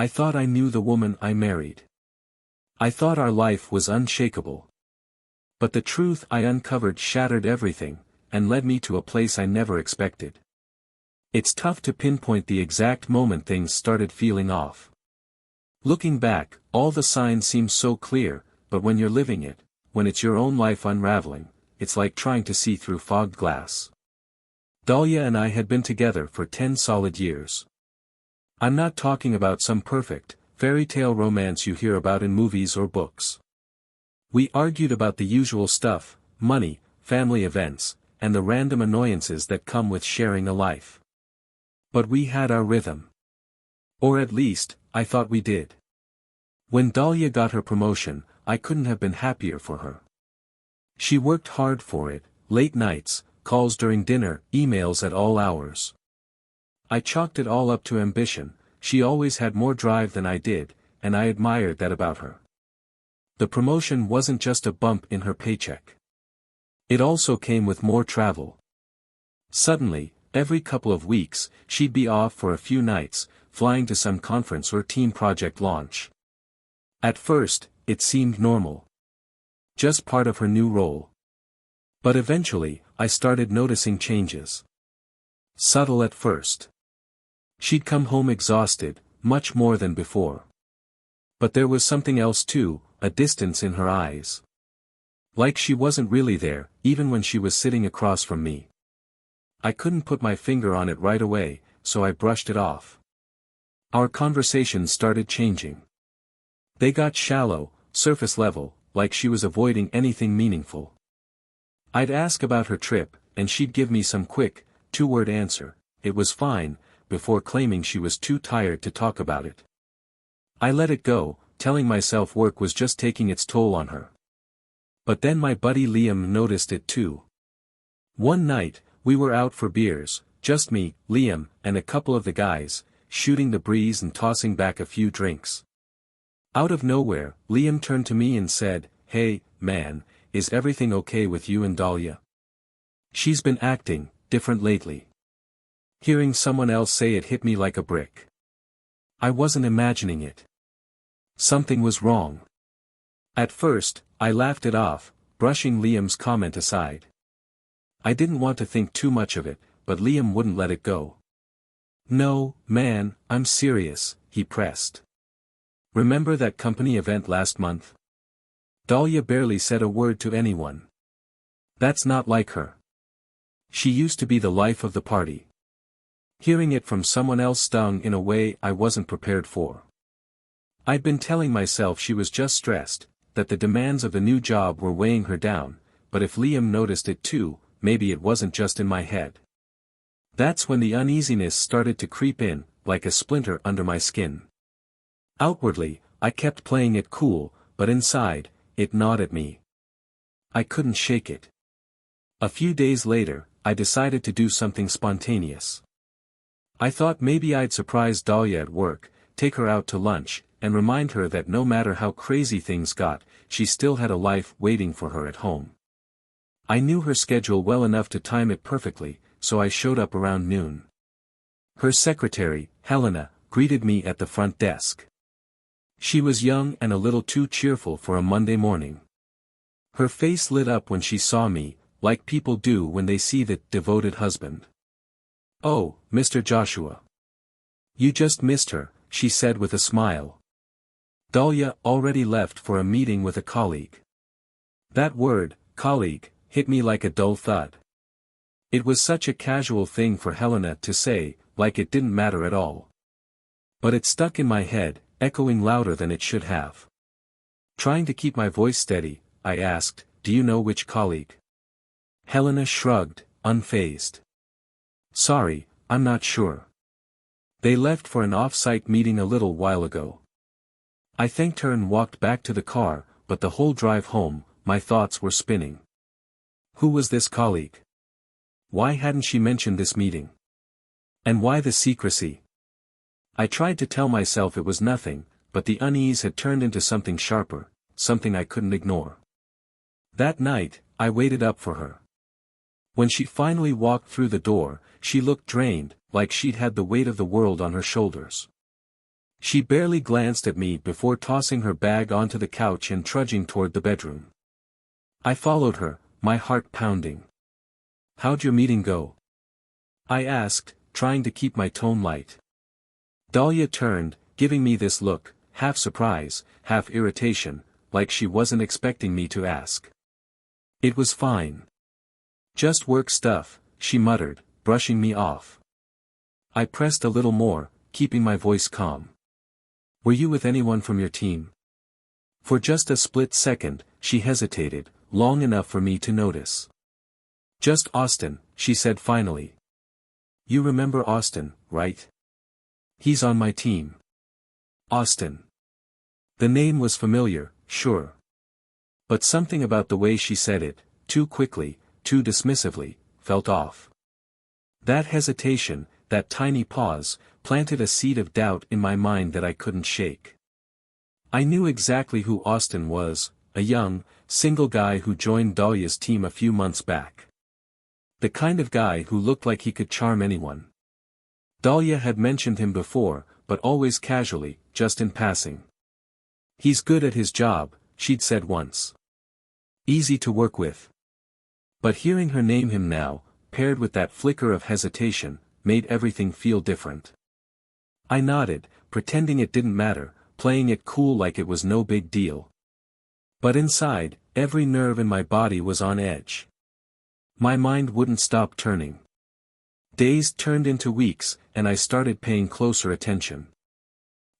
I thought I knew the woman I married. I thought our life was unshakable. But the truth I uncovered shattered everything, and led me to a place I never expected. It's tough to pinpoint the exact moment things started feeling off. Looking back, all the signs seem so clear, but when you're living it, when it's your own life unraveling, it's like trying to see through fogged glass. Dahlia and I had been together for 10 solid years. I'm not talking about some perfect, fairy tale romance you hear about in movies or books. We argued about the usual stuff, money, family events, and the random annoyances that come with sharing a life. But we had our rhythm. Or at least, I thought we did. When Dahlia got her promotion, I couldn't have been happier for her. She worked hard for it, late nights, calls during dinner, emails at all hours. I chalked it all up to ambition. She always had more drive than I did, and I admired that about her. The promotion wasn't just a bump in her paycheck. It also came with more travel. Suddenly, every couple of weeks, she'd be off for a few nights, flying to some conference or team project launch. At first, it seemed normal. Just part of her new role. But eventually, I started noticing changes. Subtle at first. She'd come home exhausted, much more than before. But there was something else too, a distance in her eyes. Like she wasn't really there, even when she was sitting across from me. I couldn't put my finger on it right away, so I brushed it off. Our conversations started changing. They got shallow, surface level, like she was avoiding anything meaningful. I'd ask about her trip, and she'd give me some quick, two-word answer, "It was fine," before claiming she was too tired to talk about it. I let it go, telling myself work was just taking its toll on her. But then my buddy Liam noticed it too. One night, we were out for beers, just me, Liam, and a couple of the guys, shooting the breeze and tossing back a few drinks. Out of nowhere, Liam turned to me and said, "Hey, man, is everything okay with you and Dahlia? She's been acting different lately." Hearing someone else say it hit me like a brick. I wasn't imagining it. Something was wrong. At first, I laughed it off, brushing Liam's comment aside. I didn't want to think too much of it, but Liam wouldn't let it go. "No, man, I'm serious," he pressed. "Remember that company event last month? Dahlia barely said a word to anyone. That's not like her. She used to be the life of the party." Hearing it from someone else stung in a way I wasn't prepared for. I'd been telling myself she was just stressed, that the demands of the new job were weighing her down, but if Liam noticed it too, maybe it wasn't just in my head. That's when the uneasiness started to creep in, like a splinter under my skin. Outwardly, I kept playing it cool, but inside, it gnawed at me. I couldn't shake it. A few days later, I decided to do something spontaneous. I thought maybe I'd surprise Dahlia at work, take her out to lunch, and remind her that no matter how crazy things got, she still had a life waiting for her at home. I knew her schedule well enough to time it perfectly, so I showed up around noon. Her secretary, Helena, greeted me at the front desk. She was young and a little too cheerful for a Monday morning. Her face lit up when she saw me, like people do when they see the devoted husband. "Oh, Mr. Joshua. You just missed her," she said with a smile. Dahlia already left for a meeting with a colleague. That word, colleague, hit me like a dull thud. It was such a casual thing for Helena to say, like it didn't matter at all. But it stuck in my head, echoing louder than it should have. Trying to keep my voice steady, I asked, "Do you know which colleague?" Helena shrugged, unfazed. "Sorry, I'm not sure. They left for an off-site meeting a little while ago." I thanked her and walked back to the car, but the whole drive home, my thoughts were spinning. Who was this colleague? Why hadn't she mentioned this meeting? And why the secrecy? I tried to tell myself it was nothing, but the unease had turned into something sharper, something I couldn't ignore. That night, I waited up for her. When she finally walked through the door, she looked drained, like she'd had the weight of the world on her shoulders. She barely glanced at me before tossing her bag onto the couch and trudging toward the bedroom. I followed her, my heart pounding. "How'd your meeting go?" I asked, trying to keep my tone light. Dahlia turned, giving me this look, half surprise, half irritation, like she wasn't expecting me to ask. "It was fine. Just work stuff," she muttered, brushing me off. I pressed a little more, keeping my voice calm. "Were you with anyone from your team?" For just a split second, she hesitated, long enough for me to notice. "Just Austin," she said finally. "You remember Austin, right? He's on my team." Austin. The name was familiar, sure. But something about the way she said it, too quickly, too dismissively, felt off. That hesitation, that tiny pause, planted a seed of doubt in my mind that I couldn't shake. I knew exactly who Austin was, a young, single guy who joined Dahlia's team a few months back. The kind of guy who looked like he could charm anyone. Dahlia had mentioned him before, but always casually, just in passing. "He's good at his job," she'd said once. "Easy to work with." But hearing her name him now, paired with that flicker of hesitation, made everything feel different. I nodded, pretending it didn't matter, playing it cool like it was no big deal. But inside, every nerve in my body was on edge. My mind wouldn't stop turning. Days turned into weeks, and I started paying closer attention.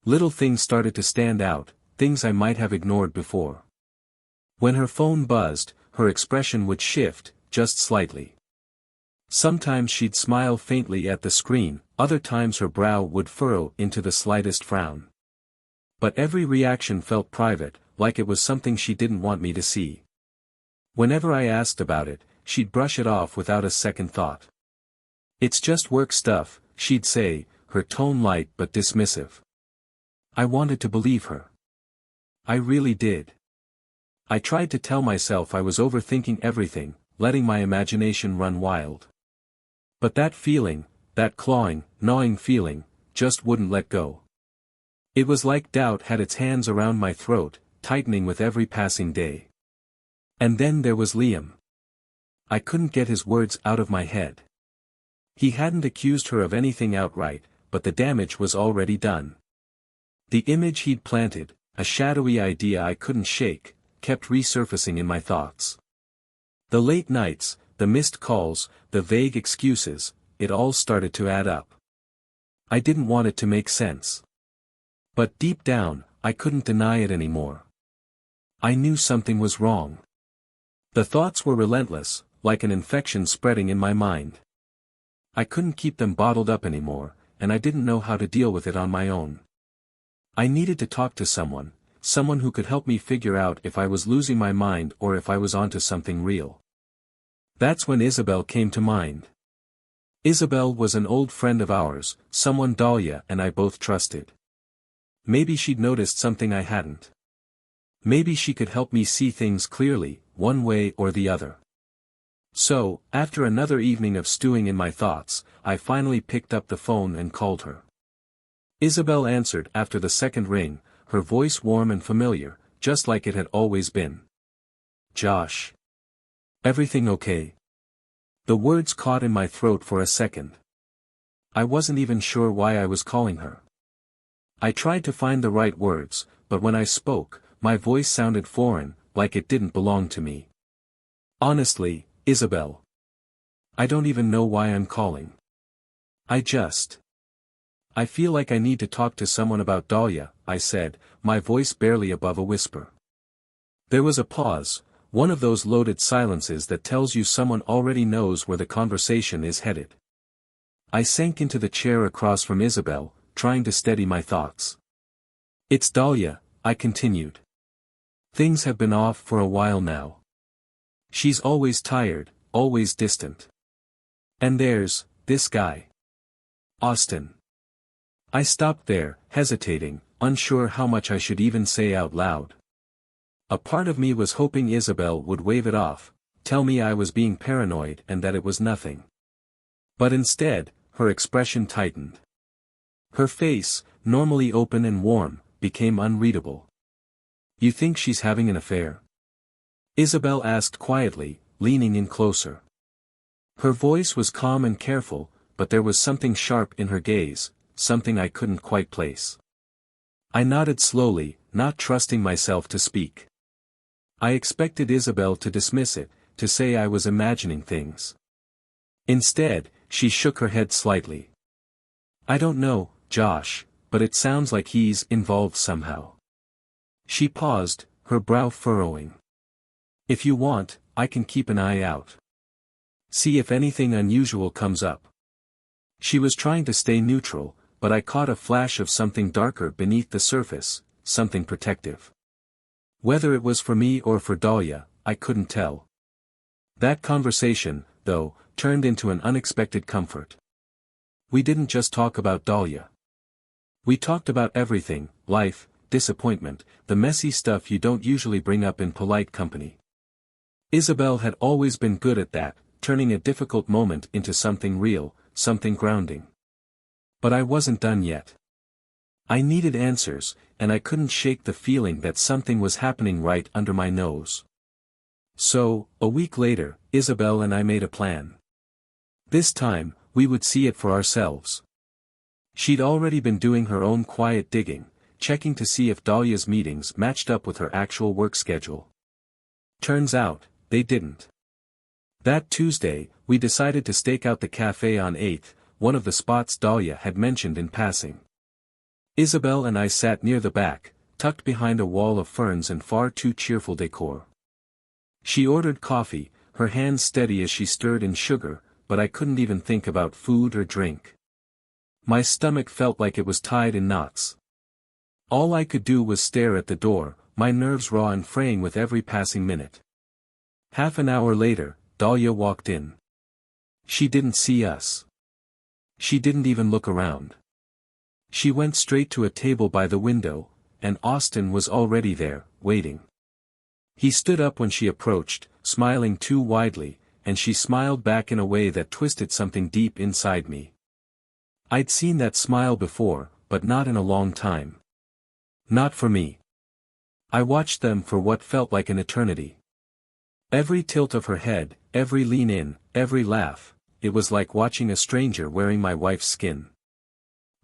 Little things started to stand out, things I might have ignored before. When her phone buzzed, her expression would shift, just slightly. Sometimes she'd smile faintly at the screen, other times her brow would furrow into the slightest frown. But every reaction felt private, like it was something she didn't want me to see. Whenever I asked about it, she'd brush it off without a second thought. "It's just work stuff," she'd say, her tone light but dismissive. I wanted to believe her. I really did. I tried to tell myself I was overthinking everything, letting my imagination run wild. But that feeling, that clawing, gnawing feeling, just wouldn't let go. It was like doubt had its hands around my throat, tightening with every passing day. And then there was Liam. I couldn't get his words out of my head. He hadn't accused her of anything outright, but the damage was already done. The image he'd planted, a shadowy idea I couldn't shake, kept resurfacing in my thoughts. The late nights, the missed calls, the vague excuses, it all started to add up. I didn't want it to make sense. But deep down, I couldn't deny it anymore. I knew something was wrong. The thoughts were relentless, like an infection spreading in my mind. I couldn't keep them bottled up anymore, and I didn't know how to deal with it on my own. I needed to talk to someone who could help me figure out if I was losing my mind or if I was onto something real. That's when Isabel came to mind. Isabel was an old friend of ours, someone Dahlia and I both trusted. Maybe she'd noticed something I hadn't. Maybe she could help me see things clearly, one way or the other. So, after another evening of stewing in my thoughts, I finally picked up the phone and called her. Isabel answered after the second ring, her voice warm and familiar, just like it had always been. "Josh. Everything okay?" The words caught in my throat for a second. I wasn't even sure why I was calling her. I tried to find the right words, but when I spoke, my voice sounded foreign, like it didn't belong to me. "Honestly, Isabel. I don't even know why I'm calling. I feel like I need to talk to someone about Dahlia," I said, my voice barely above a whisper. There was a pause, one of those loaded silences that tells you someone already knows where the conversation is headed. I sank into the chair across from Isabel, trying to steady my thoughts. "It's Dahlia," I continued. "Things have been off for a while now. She's always tired, always distant. And there's this guy. Austin." I stopped there, hesitating, unsure how much I should even say out loud. A part of me was hoping Isabel would wave it off, tell me I was being paranoid and that it was nothing. But instead, her expression tightened. Her face, normally open and warm, became unreadable. "You think she's having an affair?" Isabel asked quietly, leaning in closer. Her voice was calm and careful, but there was something sharp in her gaze, something I couldn't quite place. I nodded slowly, not trusting myself to speak. I expected Isabel to dismiss it, to say I was imagining things. Instead, she shook her head slightly. "I don't know, Josh, but it sounds like he's involved somehow." She paused, her brow furrowing. "If you want, I can keep an eye out. See if anything unusual comes up." She was trying to stay neutral, but I caught a flash of something darker beneath the surface, something protective. Whether it was for me or for Dahlia, I couldn't tell. That conversation, though, turned into an unexpected comfort. We didn't just talk about Dahlia. We talked about everything: life, disappointment, the messy stuff you don't usually bring up in polite company. Isabel had always been good at that, turning a difficult moment into something real, something grounding. But I wasn't done yet. I needed answers, and I couldn't shake the feeling that something was happening right under my nose. So, a week later, Isabel and I made a plan. This time, we would see it for ourselves. She'd already been doing her own quiet digging, checking to see if Dahlia's meetings matched up with her actual work schedule. Turns out, they didn't. That Tuesday, we decided to stake out the cafe on 8th, one of the spots Dahlia had mentioned in passing. Isabel and I sat near the back, tucked behind a wall of ferns and far too cheerful decor. She ordered coffee, her hands steady as she stirred in sugar, but I couldn't even think about food or drink. My stomach felt like it was tied in knots. All I could do was stare at the door, my nerves raw and fraying with every passing minute. Half an hour later, Dahlia walked in. She didn't see us. She didn't even look around. She went straight to a table by the window, and Austin was already there, waiting. He stood up when she approached, smiling too widely, and she smiled back in a way that twisted something deep inside me. I'd seen that smile before, but not in a long time. Not for me. I watched them for what felt like an eternity. Every tilt of her head, every lean in, every laugh, it was like watching a stranger wearing my wife's skin.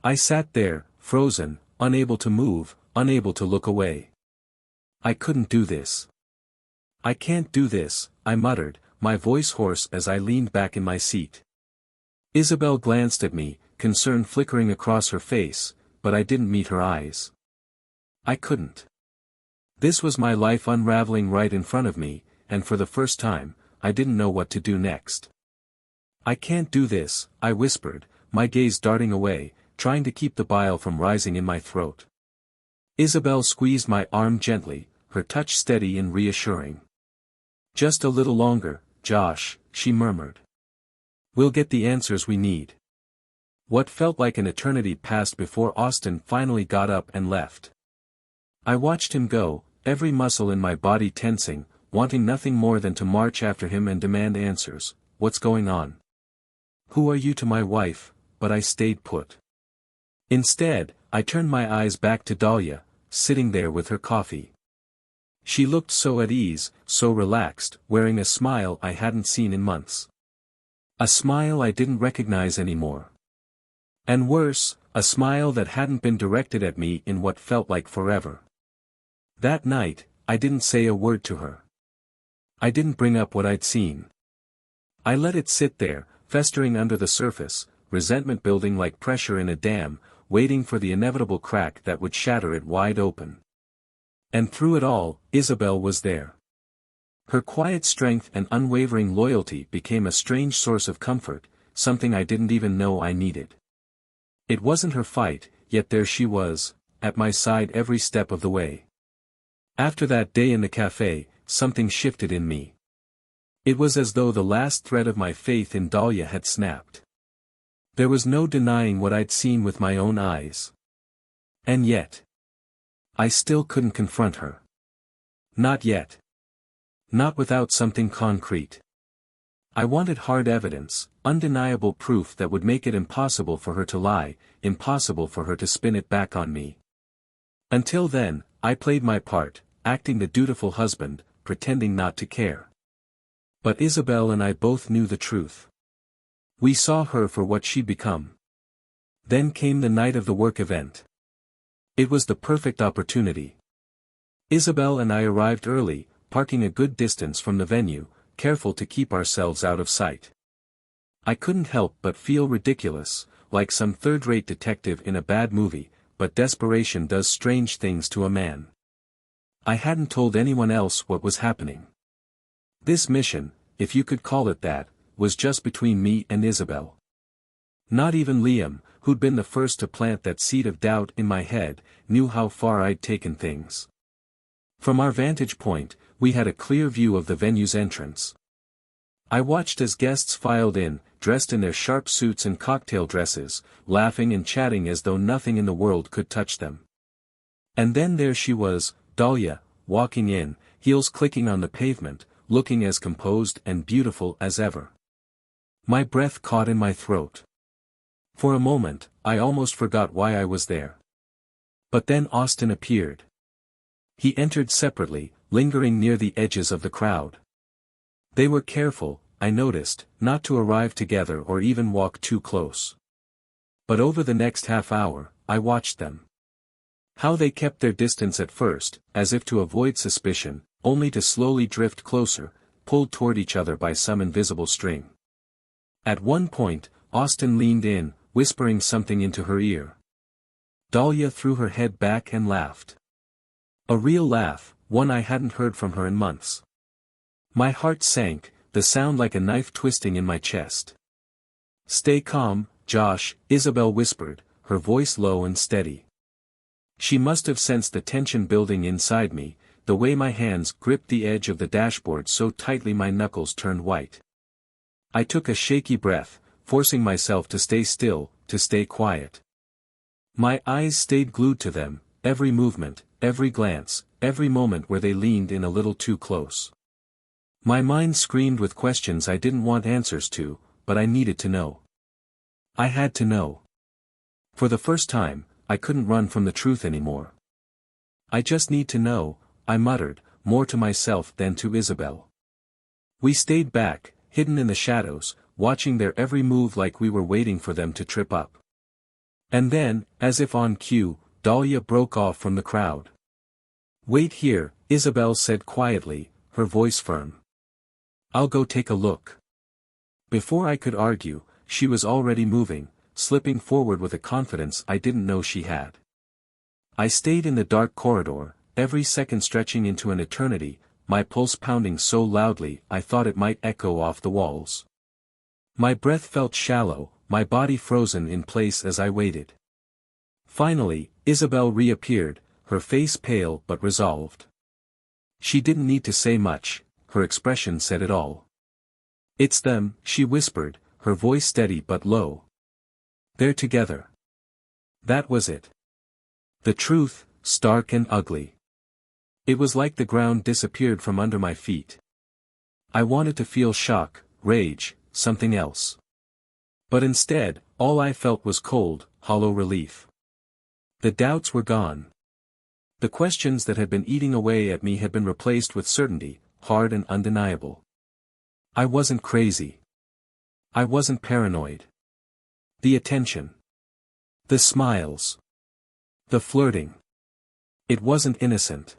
I sat there, frozen, unable to move, unable to look away. I couldn't do this. "I can't do this," I muttered, my voice hoarse as I leaned back in my seat. Isabel glanced at me, concern flickering across her face, but I didn't meet her eyes. I couldn't. This was my life unraveling right in front of me, and for the first time, I didn't know what to do next. "I can't do this," I whispered, my gaze darting away, trying to keep the bile from rising in my throat. Isabel squeezed my arm gently, her touch steady and reassuring. "Just a little longer, Josh," she murmured. "We'll get the answers we need." What felt like an eternity passed before Austin finally got up and left. I watched him go, every muscle in my body tensing, wanting nothing more than to march after him and demand answers. "What's going on? Who are you to my wife?" But I stayed put. Instead, I turned my eyes back to Dahlia, sitting there with her coffee. She looked so at ease, so relaxed, wearing a smile I hadn't seen in months. A smile I didn't recognize anymore. And worse, a smile that hadn't been directed at me in what felt like forever. That night, I didn't say a word to her. I didn't bring up what I'd seen. I let it sit there, festering under the surface, resentment building like pressure in a dam, waiting for the inevitable crack that would shatter it wide open. And through it all, Isabel was there. Her quiet strength and unwavering loyalty became a strange source of comfort, something I didn't even know I needed. It wasn't her fight, yet there she was, at my side every step of the way. After that day in the cafe, something shifted in me. It was as though the last thread of my faith in Dahlia had snapped. There was no denying what I'd seen with my own eyes. And yet, I still couldn't confront her. Not yet. Not without something concrete. I wanted hard evidence, undeniable proof that would make it impossible for her to lie, impossible for her to spin it back on me. Until then, I played my part, acting the dutiful husband, pretending not to care. But Isabel and I both knew the truth. We saw her for what she'd become. Then came the night of the work event. It was the perfect opportunity. Isabel and I arrived early, parking a good distance from the venue, careful to keep ourselves out of sight. I couldn't help but feel ridiculous, like some third-rate detective in a bad movie, but desperation does strange things to a man. I hadn't told anyone else what was happening. This mission, if you could call it that, was just between me and Isabel. Not even Liam, who'd been the first to plant that seed of doubt in my head, knew how far I'd taken things. From our vantage point, we had a clear view of the venue's entrance. I watched as guests filed in, dressed in their sharp suits and cocktail dresses, laughing and chatting as though nothing in the world could touch them. And then there she was, Dahlia, walking in, heels clicking on the pavement, looking as composed and beautiful as ever. My breath caught in my throat. For a moment, I almost forgot why I was there. But then Austin appeared. He entered separately, lingering near the edges of the crowd. They were careful, I noticed, not to arrive together or even walk too close. But over the next half hour, I watched them. How they kept their distance at first, as if to avoid suspicion, only to slowly drift closer, pulled toward each other by some invisible string. At one point, Austin leaned in, whispering something into her ear. Dahlia threw her head back and laughed. A real laugh, one I hadn't heard from her in months. My heart sank, the sound like a knife twisting in my chest. "Stay calm, Josh," Isabel whispered, her voice low and steady. She must have sensed the tension building inside me, the way my hands gripped the edge of the dashboard so tightly my knuckles turned white. I took a shaky breath, forcing myself to stay still, to stay quiet. My eyes stayed glued to them, every movement, every glance, every moment where they leaned in a little too close. My mind screamed with questions I didn't want answers to, but I needed to know. I had to know. For the first time, I couldn't run from the truth anymore. "I just need to know," I muttered, more to myself than to Isabel. We stayed back, hidden in the shadows, watching their every move like we were waiting for them to trip up. And then, as if on cue, Dahlia broke off from the crowd. "Wait here," Isabel said quietly, her voice firm. "I'll go take a look." Before I could argue, she was already moving, slipping forward with a confidence I didn't know she had. I stayed in the dark corridor, every second stretching into an eternity, my pulse pounding so loudly I thought it might echo off the walls. My breath felt shallow, my body frozen in place as I waited. Finally, Isabel reappeared, her face pale but resolved. She didn't need to say much, her expression said it all. "It's them," she whispered, her voice steady but low. "They're together." That was it. The truth, stark and ugly. It was like the ground disappeared from under my feet. I wanted to feel shock, rage, something else. But instead, all I felt was cold, hollow relief. The doubts were gone. The questions that had been eating away at me had been replaced with certainty, hard and undeniable. I wasn't crazy. I wasn't paranoid. The attention. The smiles. The flirting. It wasn't innocent.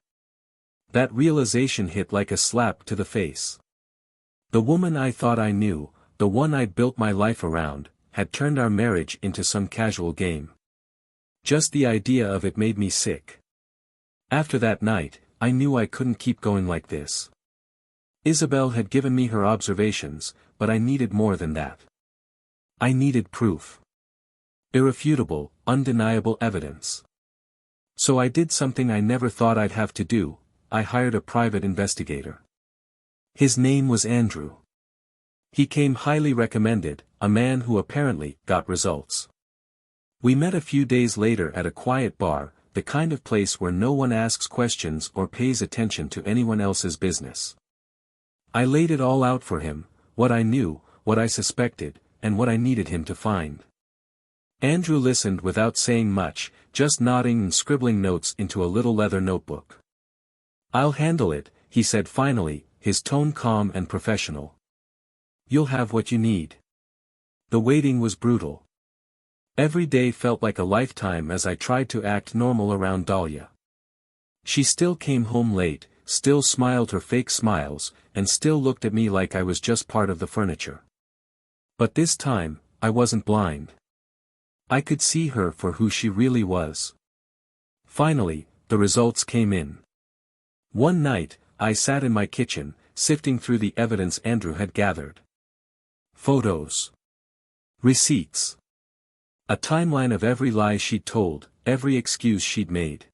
That realization hit like a slap to the face. The woman I thought I knew, the one I'd built my life around, had turned our marriage into some casual game. Just the idea of it made me sick. After that night, I knew I couldn't keep going like this. Isabel had given me her observations, but I needed more than that. I needed proof. Irrefutable, undeniable evidence. So I did something I never thought I'd have to do, I hired a private investigator. His name was Andrew. He came highly recommended, a man who apparently got results. We met a few days later at a quiet bar, the kind of place where no one asks questions or pays attention to anyone else's business. I laid it all out for him, what I knew, what I suspected, and what I needed him to find. Andrew listened without saying much, just nodding and scribbling notes into a little leather notebook. "I'll handle it," he said finally, his tone calm and professional. "You'll have what you need." The waiting was brutal. Every day felt like a lifetime as I tried to act normal around Dahlia. She still came home late, still smiled her fake smiles, and still looked at me like I was just part of the furniture. But this time, I wasn't blind. I could see her for who she really was. Finally, the results came in. One night, I sat in my kitchen, sifting through the evidence Andrew had gathered. Photos. Receipts. A timeline of every lie she'd told, every excuse she'd made.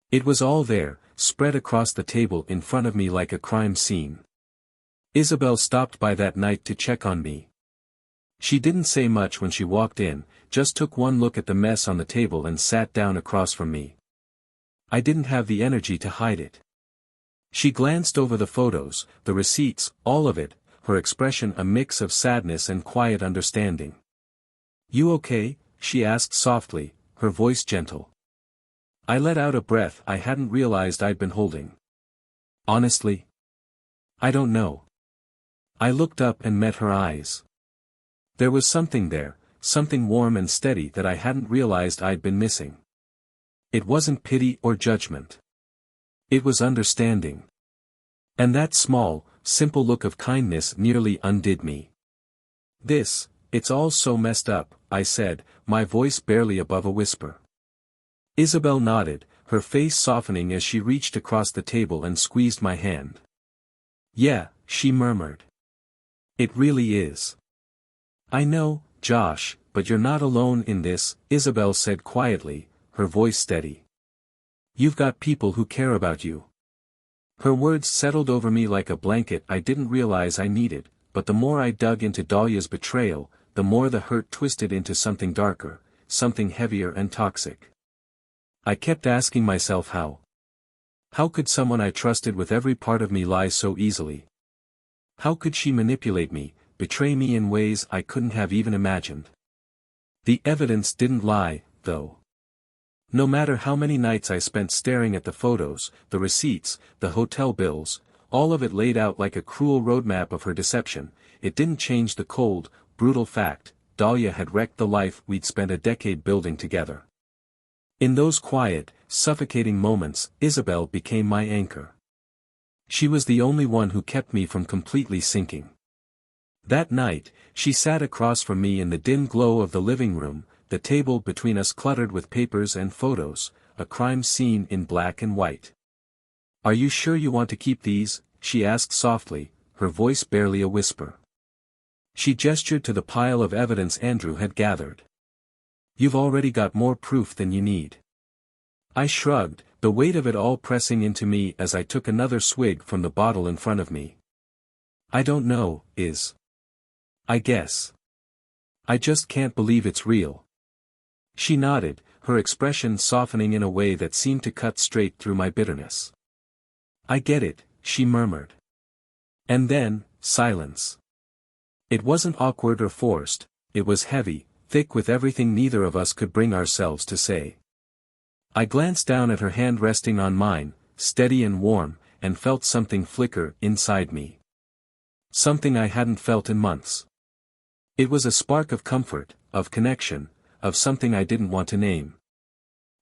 It was all there, spread across the table in front of me like a crime scene. Isabel stopped by that night to check on me. She didn't say much when she walked in, just took one look at the mess on the table and sat down across from me. I didn't have the energy to hide it. She glanced over the photos, the receipts, all of it, her expression a mix of sadness and quiet understanding. "You okay?" she asked softly, her voice gentle. I let out a breath I hadn't realized I'd been holding. "Honestly? I don't know." I looked up and met her eyes. There was something there, something warm and steady that I hadn't realized I'd been missing. It wasn't pity or judgment. It was understanding. And that small, simple look of kindness nearly undid me. It's all so messed up," I said, my voice barely above a whisper. Isabel nodded, her face softening as she reached across the table and squeezed my hand. "Yeah," she murmured. "It really is." "I know, Josh, but you're not alone in this," Isabel said quietly, her voice steady. "You've got people who care about you." Her words settled over me like a blanket I didn't realize I needed, but the more I dug into Dahlia's betrayal, the more the hurt twisted into something darker, something heavier and toxic. I kept asking myself how. How could someone I trusted with every part of me lie so easily? How could she manipulate me, betray me in ways I couldn't have even imagined? The evidence didn't lie, though. No matter how many nights I spent staring at the photos, the receipts, the hotel bills, all of it laid out like a cruel roadmap of her deception, it didn't change the cold, brutal fact: Dahlia had wrecked the life we'd spent a decade building together. In those quiet, suffocating moments, Isabel became my anchor. She was the only one who kept me from completely sinking. That night, she sat across from me in the dim glow of the living room, the table between us cluttered with papers and photos, a crime scene in black and white. "Are you sure you want to keep these?" she asked softly, her voice barely a whisper. She gestured to the pile of evidence Andrew had gathered. "You've already got more proof than you need." I shrugged, the weight of it all pressing into me as I took another swig from the bottle in front of me. "I don't know, I guess. I just can't believe it's real." She nodded, her expression softening in a way that seemed to cut straight through my bitterness. "I get it," she murmured. And then, silence. It wasn't awkward or forced, it was heavy, thick with everything neither of us could bring ourselves to say. I glanced down at her hand resting on mine, steady and warm, and felt something flicker inside me. Something I hadn't felt in months. It was a spark of comfort, of connection, of something I didn't want to name.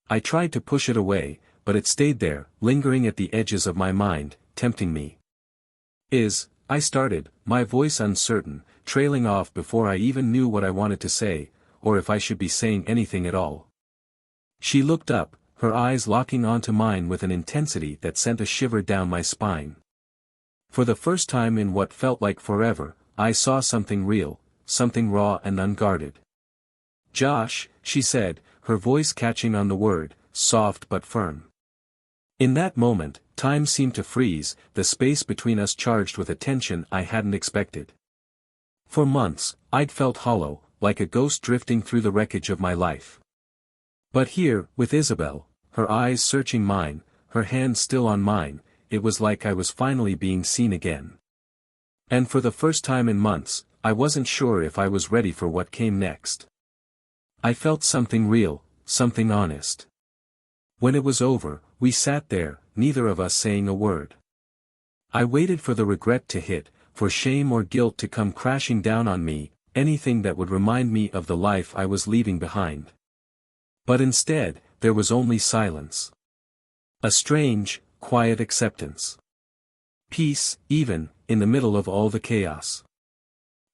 I tried to push it away, but it stayed there, lingering at the edges of my mind, tempting me. I started, my voice uncertain, trailing off before I even knew what I wanted to say, or if I should be saying anything at all. She looked up, her eyes locking onto mine with an intensity that sent a shiver down my spine. For the first time in what felt like forever, I saw something real, something raw and unguarded. "Josh," she said, her voice catching on the word, soft but firm. In that moment, time seemed to freeze, the space between us charged with a tension I hadn't expected. For months, I'd felt hollow, like a ghost drifting through the wreckage of my life. But here, with Isabel, her eyes searching mine, her hand still on mine, it was like I was finally being seen again. And for the first time in months, I wasn't sure if I was ready for what came next. I felt something real, something honest. When it was over, we sat there, neither of us saying a word. I waited for the regret to hit, for shame or guilt to come crashing down on me, anything that would remind me of the life I was leaving behind. But instead, there was only silence. A strange, quiet acceptance. Peace, even, in the middle of all the chaos.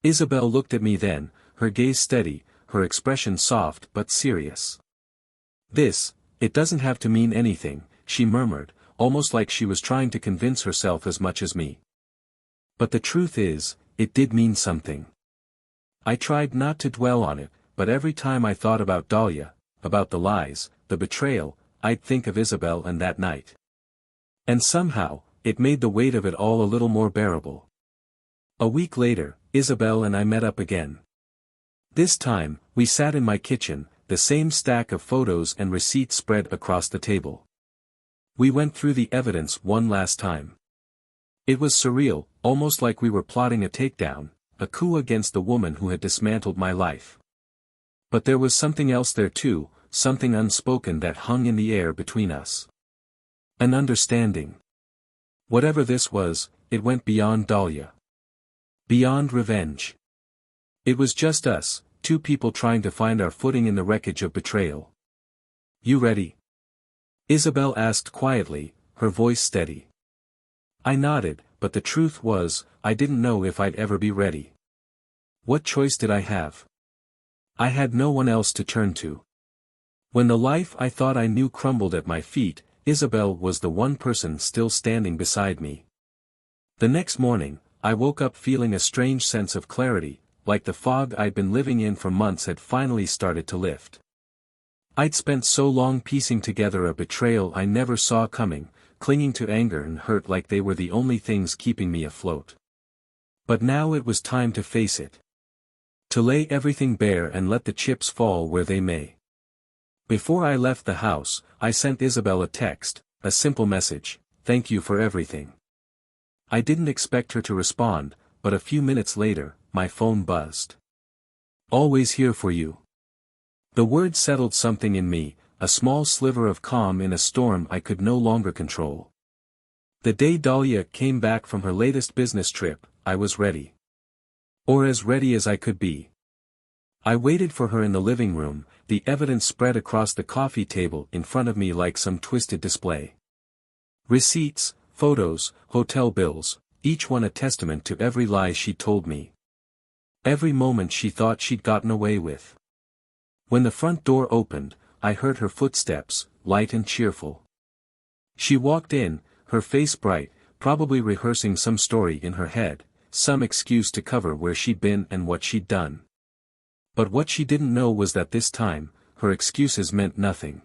Isabel looked at me then, her gaze steady, her expression soft but serious. It doesn't have to mean anything, she murmured, almost like she was trying to convince herself as much as me. But the truth is, it did mean something. I tried not to dwell on it, but every time I thought about Dahlia, about the lies, the betrayal, I'd think of Isabel and that night. And somehow, it made the weight of it all a little more bearable. A week later, Isabel and I met up again. This time, we sat in my kitchen, the same stack of photos and receipts spread across the table. We went through the evidence one last time. It was surreal, almost like we were plotting a takedown, a coup against the woman who had dismantled my life. But there was something else there too, something unspoken that hung in the air between us. An understanding. Whatever this was, it went beyond Dahlia. Beyond revenge. It was just us, two people trying to find our footing in the wreckage of betrayal. "You ready?" Isabel asked quietly, her voice steady. I nodded, but the truth was, I didn't know if I'd ever be ready. What choice did I have? I had no one else to turn to. When the life I thought I knew crumbled at my feet, Isabel was the one person still standing beside me. The next morning, I woke up feeling a strange sense of clarity, like the fog I'd been living in for months had finally started to lift. I'd spent so long piecing together a betrayal I never saw coming, clinging to anger and hurt like they were the only things keeping me afloat. But now it was time to face it. To lay everything bare and let the chips fall where they may. Before I left the house, I sent Isabel a text, a simple message, "Thank you for everything." I didn't expect her to respond, but a few minutes later, my phone buzzed. "Always here for you." The word settled something in me, a small sliver of calm in a storm I could no longer control. The day Dahlia came back from her latest business trip, I was ready. Or as ready as I could be. I waited for her in the living room, the evidence spread across the coffee table in front of me like some twisted display. Receipts, photos, hotel bills, each one a testament to every lie she'd told me. Every moment she thought she'd gotten away with. When the front door opened, I heard her footsteps, light and cheerful. She walked in, her face bright, probably rehearsing some story in her head, some excuse to cover where she'd been and what she'd done. But what she didn't know was that this time, her excuses meant nothing.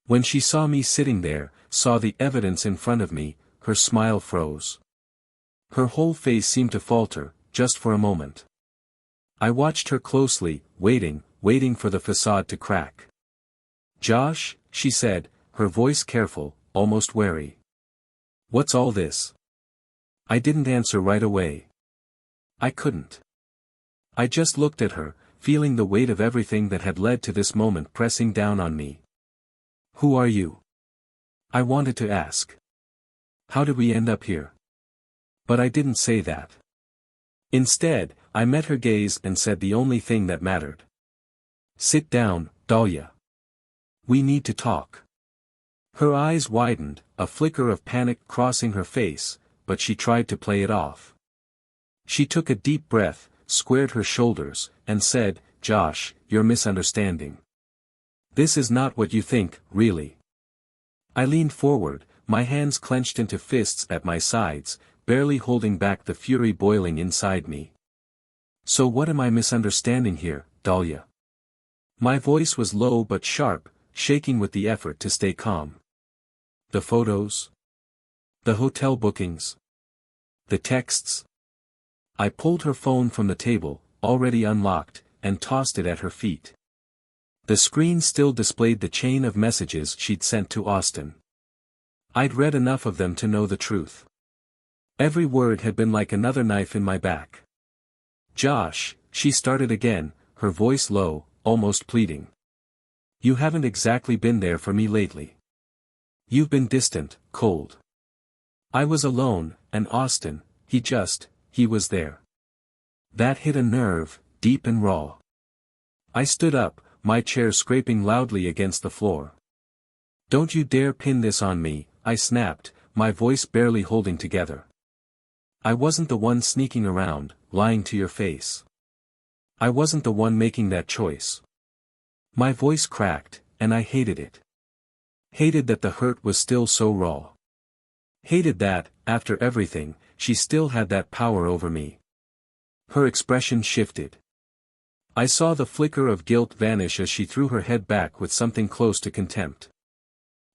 When she saw me sitting there, saw the evidence in front of me, her smile froze. Her whole face seemed to falter, just for a moment. I watched her closely, waiting for the facade to crack. "Josh," she said, her voice careful, almost wary. "What's all this?" I didn't answer right away. I couldn't. I just looked at her, feeling the weight of everything that had led to this moment pressing down on me. "Who are you?" I wanted to ask. "How did we end up here?" But I didn't say that. Instead, I met her gaze and said the only thing that mattered. "Sit down, Dahlia. We need to talk." Her eyes widened, a flicker of panic crossing her face, but she tried to play it off. She took a deep breath, squared her shoulders, and said, "Josh, you're misunderstanding. This is not what you think, really." I leaned forward, my hands clenched into fists at my sides, barely holding back the fury boiling inside me. "So what am I misunderstanding here, Dahlia?" My voice was low but sharp, shaking with the effort to stay calm. "The photos? The hotel bookings? The texts?" I pulled her phone from the table, already unlocked, and tossed it at her feet. The screen still displayed the chain of messages she'd sent to Austin. I'd read enough of them to know the truth. Every word had been like another knife in my back. Josh, she started again, her voice low, almost pleading. You haven't exactly been there for me lately. You've been distant, cold. I was alone, and Austin, he was there. That hit a nerve, deep and raw. I stood up, my chair scraping loudly against the floor. Don't you dare pin this on me, I snapped, my voice barely holding together. I wasn't the one sneaking around, lying to your face. I wasn't the one making that choice. My voice cracked, and I hated it. Hated that the hurt was still so raw. Hated that, after everything, she still had that power over me. Her expression shifted. I saw the flicker of guilt vanish as she threw her head back with something close to contempt.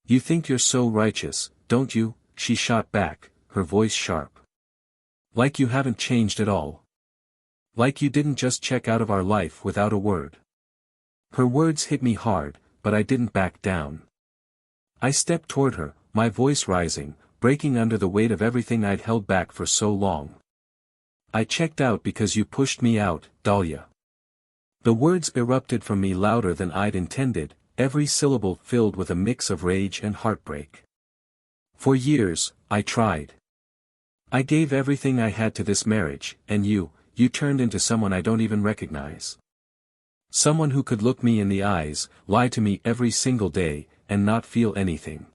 You think you're so righteous, don't you? She shot back, her voice sharp. Like you haven't changed at all. Like you didn't just check out of our life without a word. Her words hit me hard, but I didn't back down. I stepped toward her, my voice rising, breaking under the weight of everything I'd held back for so long. I checked out because you pushed me out, Dahlia. The words erupted from me louder than I'd intended, every syllable filled with a mix of rage and heartbreak. For years, I tried. I gave everything I had to this marriage, and you turned into someone I don't even recognize. Someone who could look me in the eyes, lie to me every single day, and not feel anything.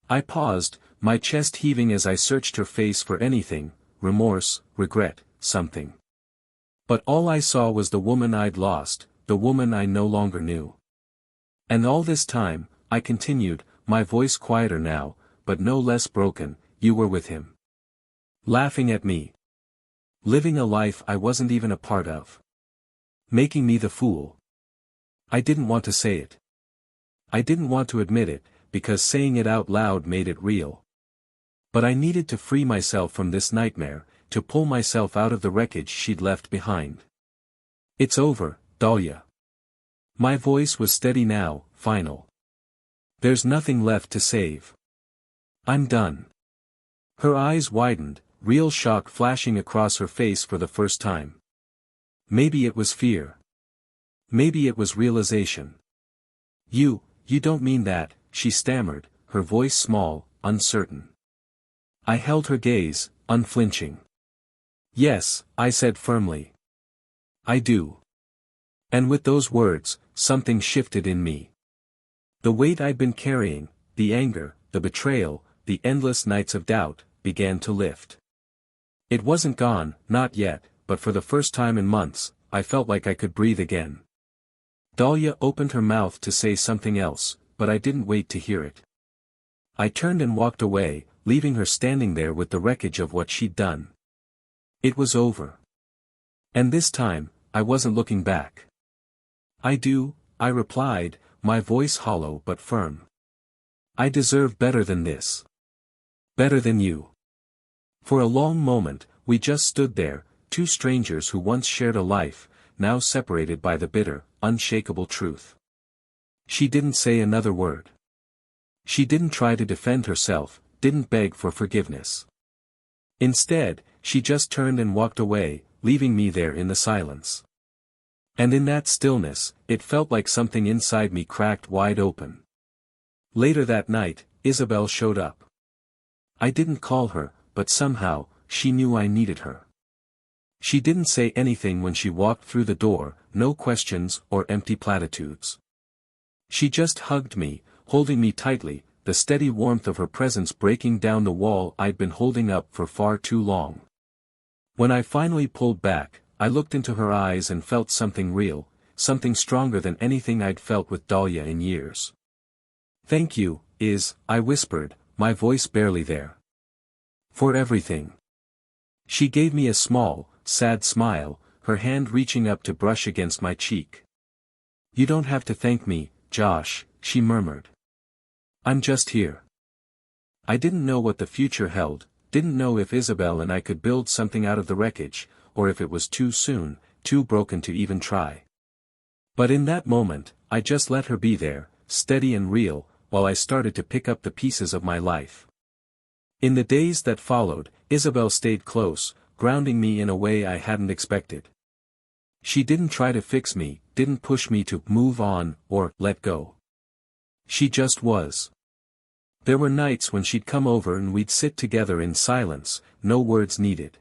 I paused, my chest heaving as I searched her face for anything, remorse, regret, something. But all I saw was the woman I'd lost, the woman I no longer knew. And all this time, I continued, my voice quieter now, but no less broken, you were with him. Laughing at me. Living a life I wasn't even a part of. Making me the fool. I didn't want to say it. I didn't want to admit it, because saying it out loud made it real. But I needed to free myself from this nightmare, to pull myself out of the wreckage she'd left behind. It's over, Dahlia. My voice was steady now, final. There's nothing left to save. I'm done. Her eyes widened, real shock flashing across her face for the first time. Maybe it was fear. Maybe it was realization. You don't mean that, she stammered, her voice small, uncertain. I held her gaze, unflinching. Yes, I said firmly. I do. And with those words, something shifted in me. The weight I'd been carrying, the anger, the betrayal, the endless nights of doubt, began to lift. It wasn't gone, not yet, but for the first time in months, I felt like I could breathe again. Dahlia opened her mouth to say something else, but I didn't wait to hear it. I turned and walked away, leaving her standing there with the wreckage of what she'd done. It was over. And this time, I wasn't looking back. I do, I replied, my voice hollow but firm. I deserve better than this. Better than you. For a long moment, we just stood there, two strangers who once shared a life, now separated by the bitter, unshakable truth. She didn't say another word. She didn't try to defend herself, didn't beg for forgiveness. Instead, she just turned and walked away, leaving me there in the silence. And in that stillness, it felt like something inside me cracked wide open. Later that night, Isabel showed up. I didn't call her, but somehow, she knew I needed her. She didn't say anything when she walked through the door, no questions or empty platitudes. She just hugged me, holding me tightly, the steady warmth of her presence breaking down the wall I'd been holding up for far too long. When I finally pulled back, I looked into her eyes and felt something real, something stronger than anything I'd felt with Dahlia in years. Thank you, I whispered, my voice barely there. For everything. She gave me a small, sad smile, her hand reaching up to brush against my cheek. You don't have to thank me, Josh, she murmured. I'm just here. I didn't know what the future held, didn't know if Isabel and I could build something out of the wreckage, or if it was too soon, too broken to even try. But in that moment, I just let her be there, steady and real, while I started to pick up the pieces of my life. In the days that followed, Isabel stayed close, grounding me in a way I hadn't expected. She didn't try to fix me, didn't push me to move on, or let go. She just was. There were nights when she'd come over and we'd sit together in silence, no words needed.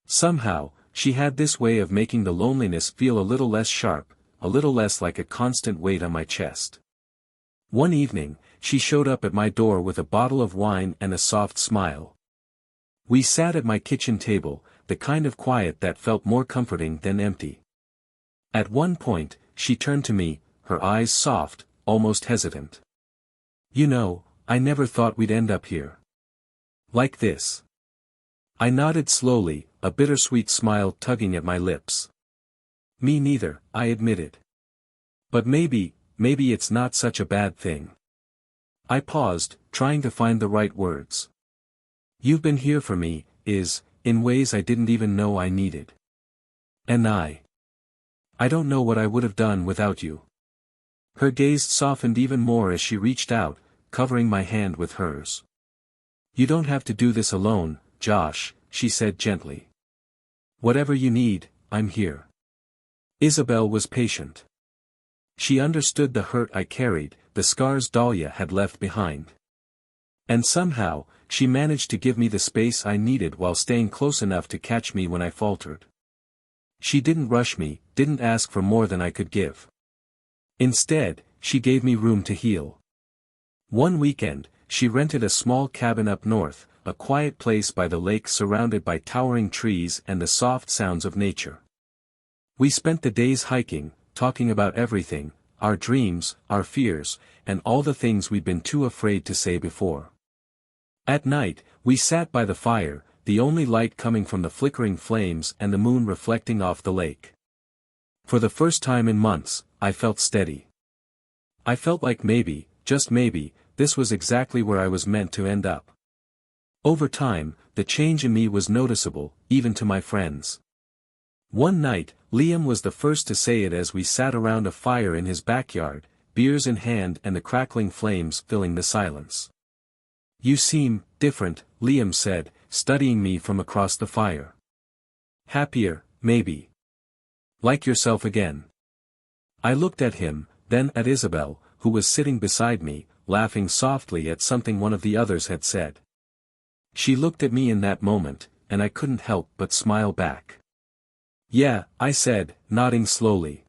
Somehow, she had this way of making the loneliness feel a little less sharp, a little less like a constant weight on my chest. One evening, she showed up at my door with a bottle of wine and a soft smile. We sat at my kitchen table, the kind of quiet that felt more comforting than empty. At one point, she turned to me, her eyes soft, almost hesitant. "You know, I never thought we'd end up here. Like this." I nodded slowly, a bittersweet smile tugging at my lips. "Me neither," I admitted. "But maybe it's not such a bad thing." I paused, trying to find the right words. "You've been here for me, in ways I didn't even know I needed. And I don't know what I would have done without you." Her gaze softened even more as she reached out, covering my hand with hers. "You don't have to do this alone, Josh," she said gently. "Whatever you need, I'm here." Isabel was patient. She understood the hurt I carried, the scars Dahlia had left behind. And somehow, she managed to give me the space I needed while staying close enough to catch me when I faltered. She didn't rush me, didn't ask for more than I could give. Instead, she gave me room to heal. One weekend, she rented a small cabin up north, a quiet place by the lake surrounded by towering trees and the soft sounds of nature. We spent the days hiking, talking about everything, our dreams, our fears, and all the things we'd been too afraid to say before. At night, we sat by the fire, the only light coming from the flickering flames and the moon reflecting off the lake. For the first time in months, I felt steady. I felt like maybe, just maybe, this was exactly where I was meant to end up. Over time, the change in me was noticeable, even to my friends. One night, Liam was the first to say it as we sat around a fire in his backyard, beers in hand and the crackling flames filling the silence. "You seem different," Liam said, studying me from across the fire. "Happier, maybe. Like yourself again." I looked at him, then at Isabel, who was sitting beside me, laughing softly at something one of the others had said. She looked at me in that moment, and I couldn't help but smile back. "Yeah," I said, nodding slowly.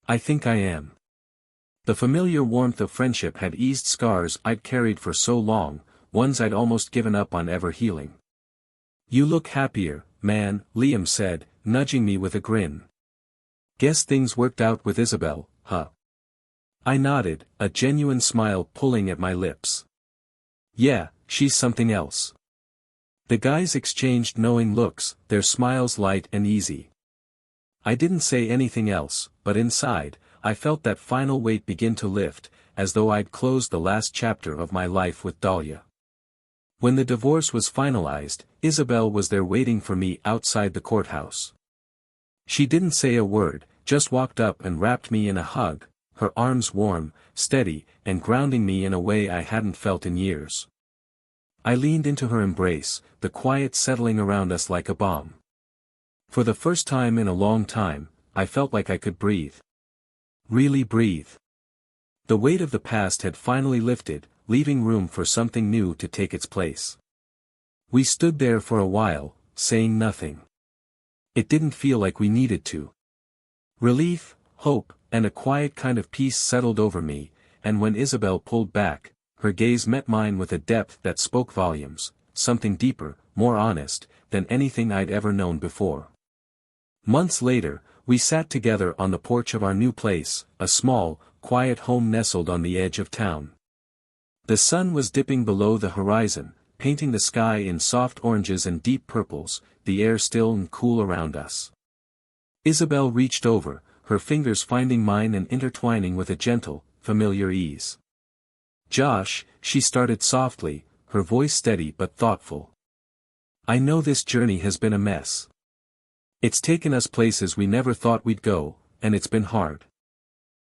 "I think I am." The familiar warmth of friendship had eased scars I'd carried for so long, ones I'd almost given up on ever healing. "You look happier, man," Liam said, nudging me with a grin. "Guess things worked out with Isabel, huh?" I nodded, a genuine smile pulling at my lips. "Yeah, she's something else." The guys exchanged knowing looks, their smiles light and easy. I didn't say anything else, but inside, I felt that final weight begin to lift, as though I'd closed the last chapter of my life with Dahlia. When the divorce was finalized, Isabel was there waiting for me outside the courthouse. She didn't say a word, just walked up and wrapped me in a hug, her arms warm, steady, and grounding me in a way I hadn't felt in years. I leaned into her embrace, the quiet settling around us like a balm. For the first time in a long time, I felt like I could breathe. Really breathe. The weight of the past had finally lifted, leaving room for something new to take its place. We stood there for a while, saying nothing. It didn't feel like we needed to. Relief, hope, and a quiet kind of peace settled over me, and when Isabel pulled back, her gaze met mine with a depth that spoke volumes, something deeper, more honest, than anything I'd ever known before. Months later, we sat together on the porch of our new place, a small, quiet home nestled on the edge of town. The sun was dipping below the horizon, painting the sky in soft oranges and deep purples, the air still and cool around us. Isabel reached over, her fingers finding mine and intertwining with a gentle, familiar ease. "Josh," she started softly, her voice steady but thoughtful. "I know this journey has been a mess. It's taken us places we never thought we'd go, and it's been hard.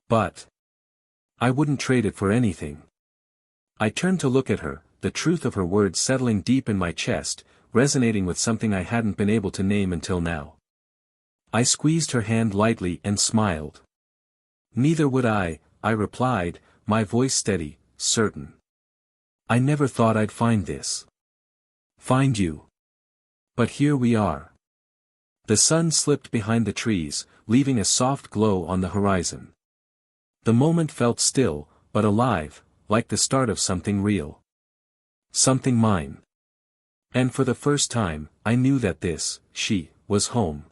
But I wouldn't trade it for anything." I turned to look at her, the truth of her words settling deep in my chest, resonating with something I hadn't been able to name until now. I squeezed her hand lightly and smiled. Neither would I replied, my voice steady, certain. I never thought I'd find this. Find you. But here we are. The sun slipped behind the trees, leaving a soft glow on the horizon. The moment felt still, but alive, like the start of something real. Something mine. And for the first time, I knew that this, she, was home.